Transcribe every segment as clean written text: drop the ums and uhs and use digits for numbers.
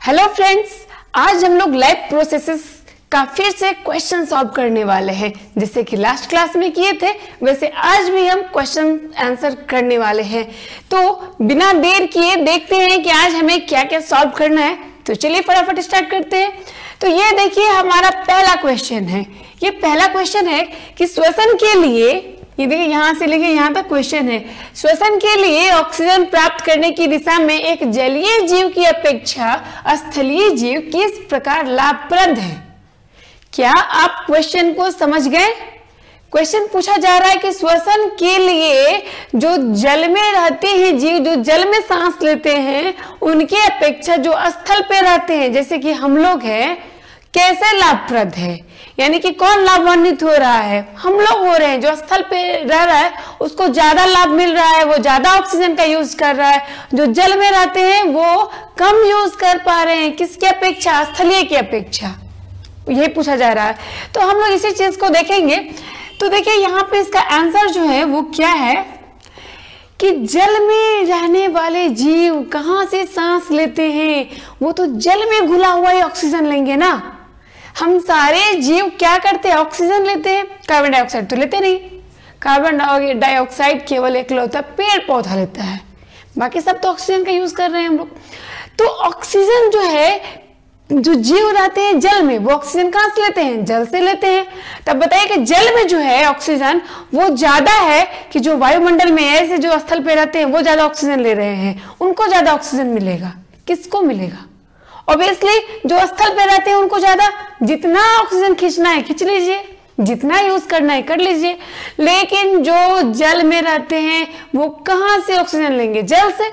Hello friends, आज हम लोग लाइव प्रोसेसेस का फिर से क्वेश्चन सॉल्व करने वाले हैं। जैसे कि लास्ट क्लास में किए थे वैसे आज भी हम क्वेश्चन आंसर करने वाले हैं। तो बिना देर किए देखते हैं कि आज हमें क्या क्या सॉल्व करना है। तो चलिए फटाफट स्टार्ट करते हैं। तो ये देखिए हमारा पहला क्वेश्चन है। ये पहला क्वेश्चन है कि श्वसन के लिए, ये देखिए यहाँ से लेके यहाँ तक क्वेश्चन है, श्वसन के लिए ऑक्सीजन प्राप्त करने की दिशा में एक जलीय जीव की अपेक्षा स्थलीय जीव किस प्रकार लाभप्रद है। क्या आप क्वेश्चन को समझ गए? क्वेश्चन पूछा जा रहा है कि श्वसन के लिए जो जल में रहते हैं जीव, जो जल में सांस लेते हैं, उनके अपेक्षा जो स्थल पे रहते हैं जैसे कि हम लोग हैं, कैसे लाभप्रद है। यानी कि कौन लाभान्वित हो रहा है? हम लोग हो रहे हैं। जो स्थल पे रह रहा है उसको ज्यादा लाभ मिल रहा है, वो ज्यादा ऑक्सीजन का यूज कर रहा है। जो जल में रहते हैं वो कम यूज कर पा रहे हैं। किसकी अपेक्षा? स्थलीय की अपेक्षा। यही पूछा जा रहा है। तो हम लोग इसी चीज को देखेंगे। तो देखिए यहाँ पे इसका आंसर जो है वो क्या है कि जल में रहने वाले जीव कहाँ से सांस लेते हैं? वो तो जल में घुला हुआ ही ऑक्सीजन लेंगे ना। हम सारे जीव क्या करते हैं? ऑक्सीजन लेते हैं। कार्बन डाइऑक्साइड तो लेते नहीं। कार्बन डाइऑक्साइड केवल एकलौता पेड़ पौधा लेता है, बाकी सब तो ऑक्सीजन का यूज कर रहे हैं हम लोग। तो ऑक्सीजन जो है, जो जीव रहते हैं जल में, वो ऑक्सीजन कहाँ से लेते हैं? जल से लेते हैं। तब बताइए कि जल में जो है ऑक्सीजन वो ज्यादा है कि जो वायुमंडल में ऐसे जो स्थल पे रहते हैं वो ज्यादा ऑक्सीजन ले रहे हैं, उनको ज्यादा ऑक्सीजन मिलेगा। किसको मिलेगा? ऑब्वियसली जो स्थल पे रहते हैं उनको ज्यादा। जितना ऑक्सीजन खींचना है खींच लीजिए, जितना यूज करना है कर लीजिए। लेकिन जो जल में रहते हैं वो कहाँ से ऑक्सीजन लेंगे? जल से।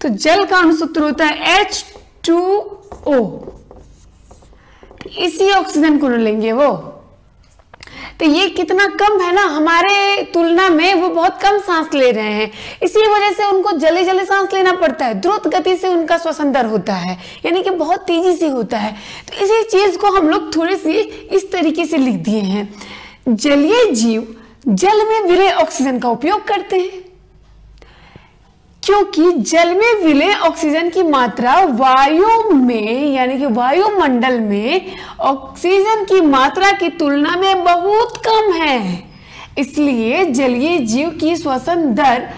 तो जल का अणुसूत्र होता है H2O। इसी ऑक्सीजन को लेंगे वो। तो ये कितना कम है ना, हमारे तुलना में वो बहुत कम सांस ले रहे हैं। इसी वजह से उनको जल्दी जल्दी सांस लेना पड़ता है। द्रुत गति से उनका श्वसन दर होता है, यानी कि बहुत तेजी से होता है। तो इसी चीज को हम लोग थोड़ी सी इस तरीके से लिख दिए हैं। जलीय जीव जल में विलेय ऑक्सीजन का उपयोग करते हैं, क्योंकि जल में विलेय ऑक्सीजन की मात्रा वायु में, यानी कि वायुमंडल में ऑक्सीजन की मात्रा की तुलना में बहुत कम है। इसलिए जलीय जीव की श्वसन दर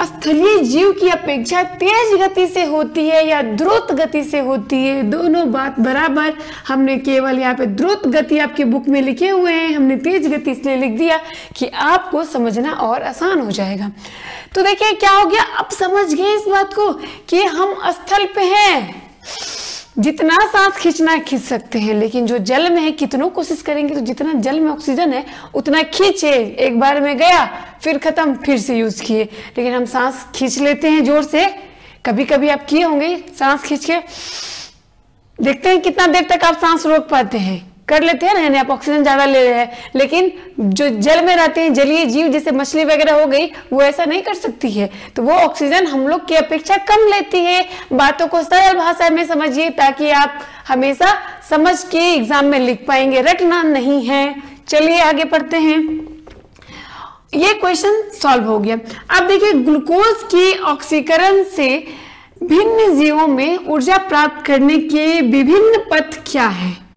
स्थलीय जीव की अपेक्षा तेज गति से होती है या द्रुत गति से होती है। दोनों बात बराबर। हमने केवल यहाँ पे द्रुत गति आपके बुक में लिखे हुए हैं, हमने तेज गति इसलिए लिख दिया कि आपको समझना और आसान हो जाएगा। तो देखिए क्या हो गया, अब समझ गए इस बात को कि हम स्थल पे हैं, जितना सांस खींचना खींच सकते हैं। लेकिन जो जल में है कितनों कोशिश करेंगे तो जितना जल में ऑक्सीजन है उतना खींचे। एक बार में गया फिर खत्म, फिर से यूज किए। लेकिन हम सांस खींच लेते हैं जोर से। कभी कभी आप किए होंगे, सांस खींच के देखते हैं कितना देर तक आप सांस रोक पाते हैं। कर लेते हैं ना, यानी आप ऑक्सीजन ज्यादा ले रहे हैं। लेकिन जो जल में रहते हैं जलीय जीव, जैसे मछली वगैरह हो गई, वो ऐसा नहीं कर सकती है। तो वो ऑक्सीजन हम लोग की अपेक्षा कम लेती है। बातों को सरल भाषा में समझिए ताकि आप हमेशा समझ के एग्जाम में लिख पाएंगे, रटना नहीं है। चलिए आगे पढ़ते हैं। ये क्वेश्चन सॉल्व हो गया। अब देखिए ग्लूकोज की ऑक्सीकरण से भिन्न जीवों में ऊर्जा प्राप्त करने के विभिन्न पथ क्या है।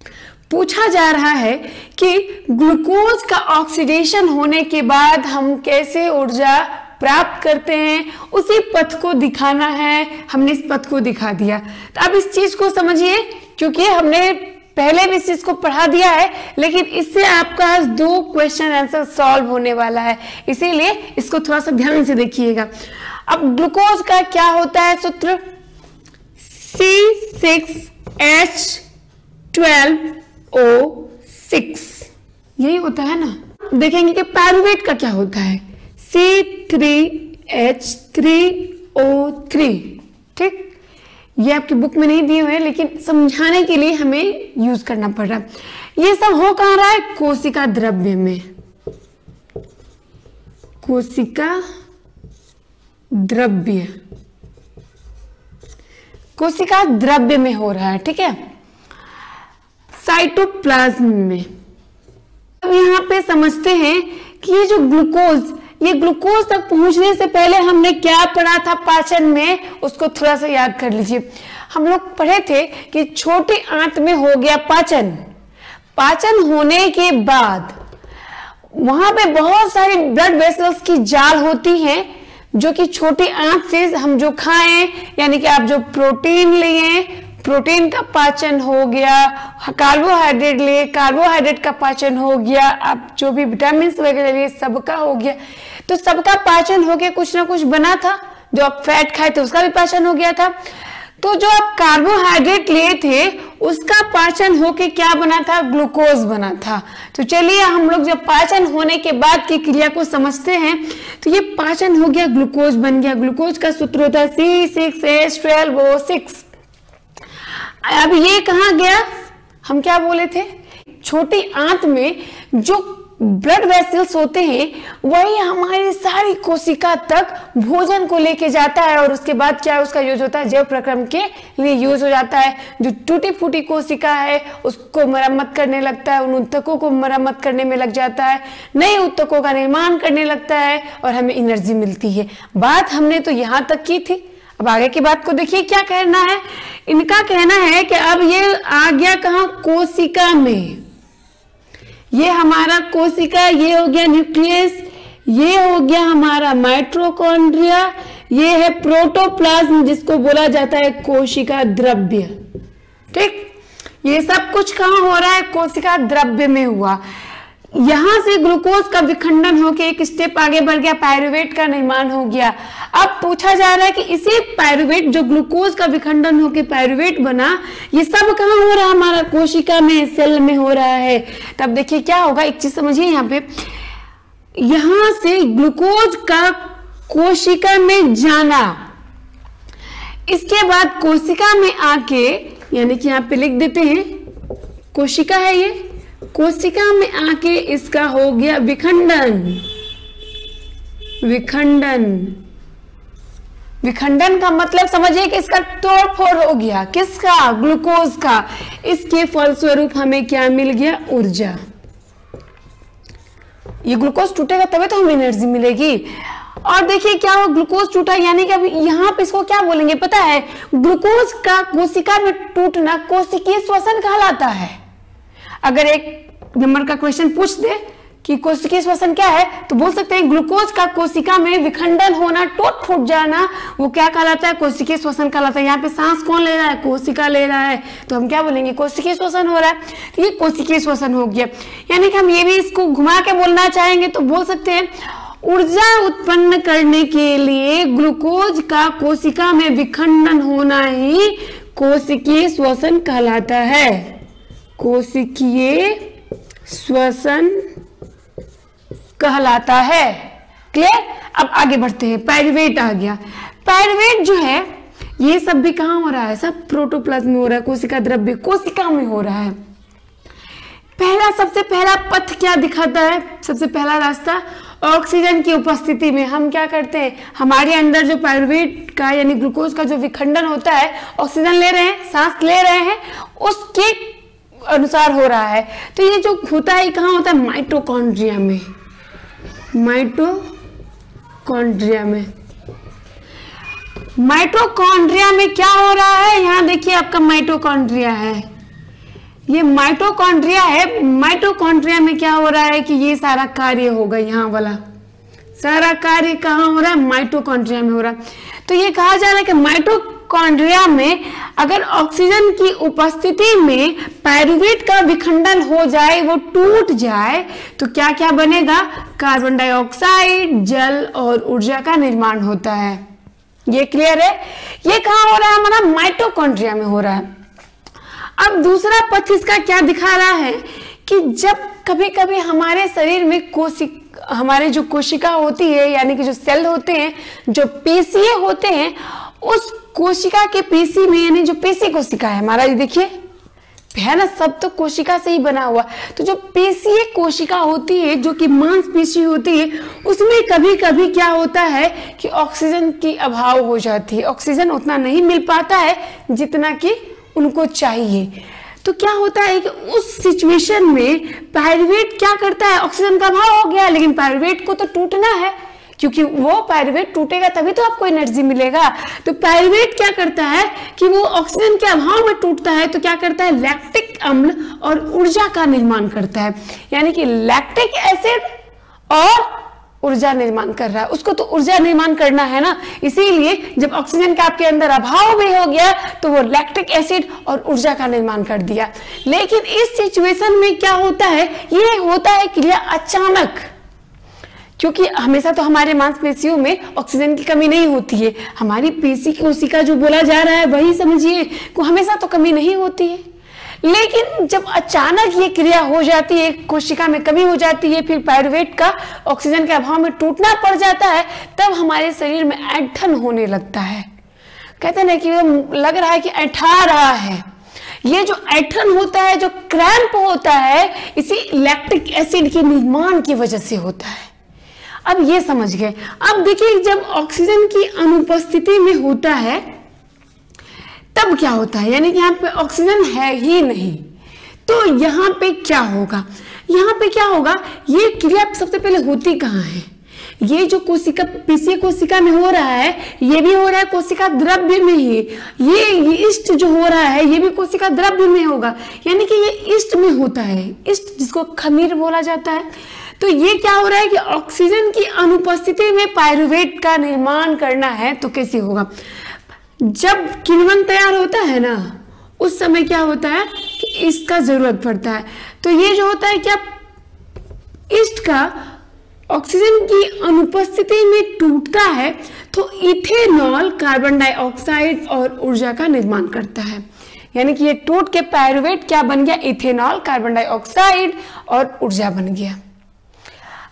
पूछा जा रहा है कि ग्लूकोज का ऑक्सीडेशन होने के बाद हम कैसे ऊर्जा प्राप्त करते हैं, उसी पथ को दिखाना है। हमने इस पथ को दिखा दिया। तो अब इस चीज को समझिए, क्योंकि हमने पहले भी इस चीज को पढ़ा दिया है, लेकिन इससे आपका 2 क्वेश्चन आंसर सॉल्व होने वाला है। इसीलिए इसको थोड़ा सा ध्यान से देखिएगा। अब ग्लूकोज का क्या होता है सूत्र? C6H12O6, यही होता है ना। देखेंगे कि पायरुवेट का क्या होता है? C3H3O3। ठीक, ये आपकी बुक में नहीं दिए हुए, लेकिन समझाने के लिए हमें यूज करना पड़ रहा है। ये सब हो कहाँ रहा है? कोशिका द्रव्य में। कोशिका द्रव्य, कोशिका द्रव्य में हो रहा है। ठीक है, साइटोप्लाज्म में। अब यहाँ पे समझते हैं कि ये जो ग्लूकोज ये ग्लूकोज तक पहुंचने से पहले हमने क्या पढ़ा था पाचन में, उसको थोड़ा सा याद कर लीजिए। हम लोग पढ़े थे कि छोटी आंत में हो गया पाचन, पाचन होने के बाद वहां पे बहुत सारी ब्लड वेसल्स की जाल होती हैं, जो कि छोटी आंत से हम जो खाएं, यानी कि आप जो प्रोटीन लिए, प्रोटीन का पाचन हो गया, कार्बोहाइड्रेट लिए, कार्बोहाइड्रेट का पाचन हो गया, आप जो भी विटामिन वगैरह लिए सबका हो गया। तो सबका पाचन हो गया, कुछ ना कुछ बना था। जो आप फैट खाए थे उसका भी पाचन हो गया था। तो जो आप कार्बोहाइड्रेट लिए थे उसका पाचन होके क्या बना था, ग्लूकोज बना था। तो चलिए हम लोग जब पाचन होने के बाद की क्रिया को समझते हैं, तो ये पाचन हो गया, ग्लूकोज बन गया। ग्लूकोज का सूत्र होता है C6H12O6। अब ये कहाँ गया, हम क्या बोले थे, छोटी आंत में जो ब्लड वेसल्स होते हैं वही हमारी सारी कोशिका तक भोजन को लेके जाता है, और उसके बाद क्या है, उसका यूज होता है जैव प्रक्रम के लिए यूज हो जाता है। जो टूटी फूटी कोशिका है उसको मरम्मत करने लगता है, उन ऊतकों को मरम्मत करने में लग जाता है, नए ऊतकों का निर्माण करने लगता है और हमें एनर्जी मिलती है। बात हमने तो यहाँ तक की थी। अब आगे की बात को देखिए क्या कहना है। इनका कहना है कि अब ये आ गया कहाँ, कोशिका में। ये हमारा कोशिका, ये हो गया न्यूक्लियस, ये हो गया हमारा माइटोकॉन्ड्रिया, ये है प्रोटोप्लाज्म जिसको बोला जाता है कोशिका द्रव्य। ठीक, ये सब कुछ कहाँ हो रहा है, कोशिका द्रव्य में हुआ। यहां से ग्लूकोज का विखंडन होकर एक स्टेप आगे बढ़ गया, पायरुवेट का निर्माण हो गया। अब पूछा जा रहा है कि इसी पायरुवेट, जो ग्लूकोज का विखंडन होकर पायरुवेट बना, ये सब कहाँ हो रहा है, हमारा कोशिका में, सेल में हो रहा है। तब देखिए क्या होगा, एक चीज समझिए यहाँ पे, यहां से ग्लूकोज का कोशिका में जाना, इसके बाद कोशिका में आके, यानी कि यहाँ पे लिख देते हैं, कोशिका है ये, कोशिका में आके इसका हो गया विखंडन। विखंडन, विखंडन का मतलब समझिए कि इसका तोड़फोड़ हो गया, किसका, ग्लूकोज का। इसके फलस्वरूप हमें क्या मिल गया, ऊर्जा। ये ग्लूकोज टूटेगा तभी तो हमें एनर्जी मिलेगी। और देखिए क्या हुआ, ग्लूकोज टूटा, यानी कि अब यहाँ पे इसको क्या बोलेंगे पता है, ग्लूकोज का कोशिका में टूटना कोशिकीय श्वसन कहलाता है। अगर एक नंबर का क्वेश्चन पूछ दे कि कोशिकीय श्वसन क्या है, तो बोल सकते हैं ग्लूकोज का कोशिका में विखंडन होना, टूट फूट जाना, वो क्या कहलाता है, कोशिकीय श्वसन कहलाता है। यहाँ पे सांस कौन ले रहा है, कोशिका ले रहा है, तो हम क्या बोलेंगे, कोशिकीय श्वसन हो रहा है। तो ये कोशिकीय श्वसन हो गया। यानी कि हम ये भी इसको घुमा के बोलना चाहेंगे तो बोल सकते हैं ऊर्जा उत्पन्न करने के लिए ग्लूकोज का कोशिका में विखंडन होना ही कोशिकीय श्वसन कहलाता है। कोशिकीय श्वसन कहलाता है। क्लियर। अब आगे बढ़ते हैं, पायरुवेट आ गया। पायरुवेट जो है ये सब भी कहाँ हो रहा है, सब प्रोटोप्लाज्म में हो रहा है, कोशिका द्रव्य कोशिका में हो रहा है। सबसे पहला पथ क्या दिखाता है, सबसे पहला रास्ता, ऑक्सीजन की उपस्थिति में हम क्या करते हैं, हमारे अंदर जो पायरुवेट का यानी ग्लूकोज का जो विखंडन होता है, ऑक्सीजन ले रहे हैं, सांस ले रहे हैं, उसके अनुसार हो रहा है। तो ये जो होता है कहाँ होता है, माइटोकॉन्ड्रिया में। माइटोकॉन्ड्रिया में, माइटोकॉन्ड्रिया में क्या हो रहा है, यहाँ देखिए आपका माइटोकॉन्ड्रिया है, ये माइटोकॉन्ड्रिया है। माइटोकॉन्ड्रिया में क्या हो रहा है कि ये सारा कार्य होगा, यहाँ वाला सारा कार्य कहाँ हो रहा है, माइटोकॉन्ड्रिया में हो रहा है। तो ये कहा जा रहा है कि माइटोकॉन्ड्रिया में अगर ऑक्सीजन की उपस्थिति में पायरुवेट का विखंडन हो जाए, वो टूट जाए, तो क्या क्या बनेगा, कार्बन डाइऑक्साइड, जल और ऊर्जा का निर्माण होता है। ये क्लियर है। ये कहाँ हो रहा है, हमारा माइटोकॉन्ड्रिया में हो रहा है। अब दूसरा पथ इसका क्या दिखा रहा है कि जब कभी कभी हमारे शरीर में हमारे जो कोशिका होती है यानी कि जो सेल होते हैं, जो पेशियां होते हैं, उस कोशिका के पेशी में यानी जो पेशी कोशिका है हमारा, ये देखिए है ना, सब तो कोशिका से ही बना हुआ। तो जो पेशीय कोशिका होती है जो कि मांसपेशी होती है, उसमें कभी कभी क्या होता है कि ऑक्सीजन की अभाव हो जाती है, ऑक्सीजन उतना नहीं मिल पाता है जितना कि उनको चाहिए। तो क्या होता है कि उस सिचुएशन में पायरुवेट क्या करता है, ऑक्सीजन का अभाव हो गया लेकिन पायरुवेट को तो टूटना है, क्योंकि वो पायरुवेट टूटेगा तभी तो आपको एनर्जी मिलेगा। तो पायरुवेट क्या करता है कि वो ऑक्सीजन के अभाव में टूटता है तो क्या करता है, लैक्टिक अम्ल और ऊर्जा का निर्माण करता है। यानी कि लैक्टिक एसिड और ऊर्जा निर्माण कर रहा है, उसको तो ऊर्जा निर्माण करना है ना, इसीलिए जब ऑक्सीजन का आपके अंदर अभाव भी हो गया तो वो लैक्टिक एसिड और ऊर्जा का निर्माण कर दिया। लेकिन इस सिचुएशन में क्या होता है, ये होता है क्रिया अचानक, क्योंकि हमेशा तो हमारे मांसपेशियों में ऑक्सीजन की कमी नहीं होती है। हमारी पेशी कोशिका जो बोला जा रहा है वही समझिए को हमेशा तो कमी नहीं होती है। लेकिन जब अचानक ये क्रिया हो जाती है, कोशिका में कमी हो जाती है, फिर पायरुवेट का ऑक्सीजन के अभाव में टूटना पड़ जाता है, तब हमारे शरीर में ऐंठन होने लगता है। कहते हैं ना कि लग रहा है कि ऐंठा रहा है। ये जो ऐंठन होता है, जो क्रैम्प होता है, इसी लैक्टिक एसिड के निर्माण की वजह से होता है। अब ये समझ गए। अब देखिए, जब ऑक्सीजन की अनुपस्थिति में होता है तब क्या होता है, यानी कि यहाँ पे ऑक्सीजन है ही नहीं, तो यहाँ पे क्या होगा, यहाँ पे क्या होगा, ये क्रिया सबसे पहले होती कहाँ है, ये जो कोशिका पेशीय कोशिका में हो रहा है, ये भी हो रहा है कोशिका द्रव्य में ही। ये ईस्ट जो हो रहा है ये भी कोशिका द्रव्य में होगा, यानी कि ये ईस्ट में होता है, ईस्ट जिसको खमीर बोला जाता है। तो ये क्या हो रहा है कि ऑक्सीजन की अनुपस्थिति में पायरुवेट का निर्माण करना है तो कैसे होगा, जब किण्वन तैयार होता है ना उस समय क्या होता है कि इसका जरूरत पड़ता है। तो ये जो होता है क्या, ईस्ट का ऑक्सीजन की अनुपस्थिति में टूटता है तो इथेनॉल कार्बन डाइऑक्साइड और ऊर्जा का निर्माण करता है। यानी कि ये टूट के पायरुवेट क्या बन गया, इथेनॉल कार्बन डाइऑक्साइड और ऊर्जा बन गया।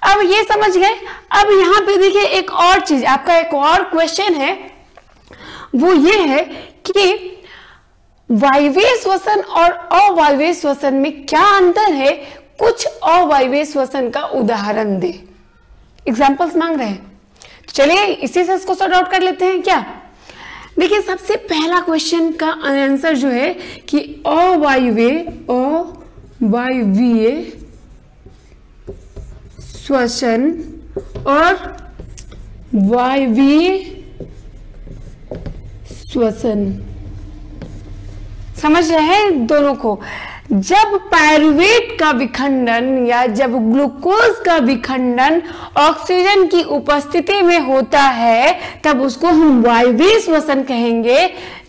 अब ये समझ गए। अब यहाँ पे देखिए एक और चीज, आपका एक और क्वेश्चन है, वो ये है कि वायवीय श्वसन और अवायवीय श्वसन में क्या अंतर है, कुछ अवायवीय श्वसन का उदाहरण दे। एग्जांपल्स मांग रहे हैं, तो चलिए इसी से इसको सॉर्ट आउट कर लेते हैं क्या। देखिए सबसे पहला क्वेश्चन का आंसर जो है कि अवायवीय श्वसन और वायवीय श्वसन, समझ रहे हैं दोनों को। जब पायरुवेट का विखंडन या जब ग्लूकोज का विखंडन ऑक्सीजन की उपस्थिति में होता है तब उसको हम वायवीय श्वसन कहेंगे।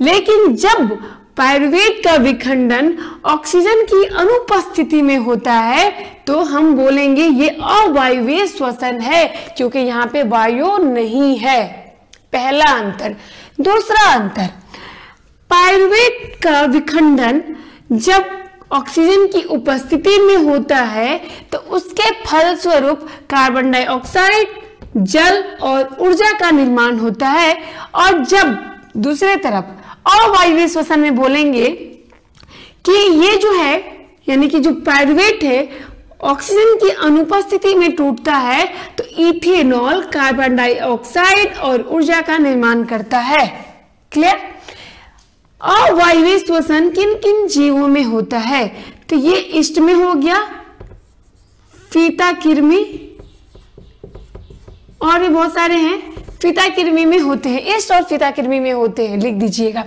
लेकिन जब पायरुवेट का विखंडन ऑक्सीजन की अनुपस्थिति में होता है तो हम बोलेंगे ये अवायवीय श्वसन है, क्योंकि यहाँ पे वायु नहीं है। पहला अंतर। दूसरा अंतर, पायरुवेट का विखंडन जब ऑक्सीजन की उपस्थिति में होता है तो उसके फलस्वरूप कार्बन डाइऑक्साइड, जल और ऊर्जा का निर्माण होता है। और जब दूसरे तरफ अवायवीय श्वसन में बोलेंगे कि ये जो है, यानी कि जो पायरुवेट है ऑक्सीजन की अनुपस्थिति में टूटता है तो इथेनॉल कार्बन डाइऑक्साइड और ऊर्जा का निर्माण करता है। क्लियर। अवायवीय श्वसन किन किन जीवों में होता है, तो ये ईस्ट में हो गया, फीता कृमि और भी बहुत सारे हैं, फीता कृमि में होते हैं, ईस्ट और फीता कृमि में होते हैं, लिख दीजिएगा।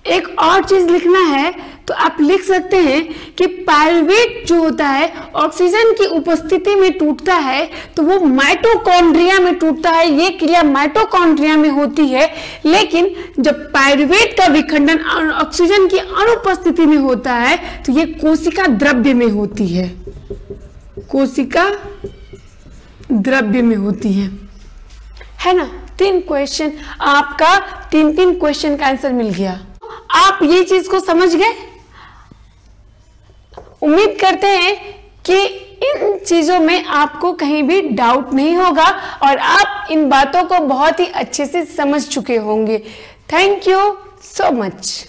एक और चीज लिखना है तो आप लिख सकते हैं कि पायरुवेट जो होता है ऑक्सीजन की उपस्थिति में टूटता है तो वो माइटोकॉन्ड्रिया में टूटता है, ये क्रिया माइटोकॉन्ड्रिया में होती है। लेकिन जब पायरुवेट का विखंडन ऑक्सीजन की अनुपस्थिति में होता है तो ये कोशिका द्रव्य में होती है, कोशिका द्रव्य में होती है ना। 3 क्वेश्चन, आपका 3 क्वेश्चन का आंसर मिल गया। आप ये चीज को समझ गए। उम्मीद करते हैं कि इन चीजों में आपको कहीं भी डाउट नहीं होगा और आप इन बातों को बहुत ही अच्छे से समझ चुके होंगे। Thank you so much.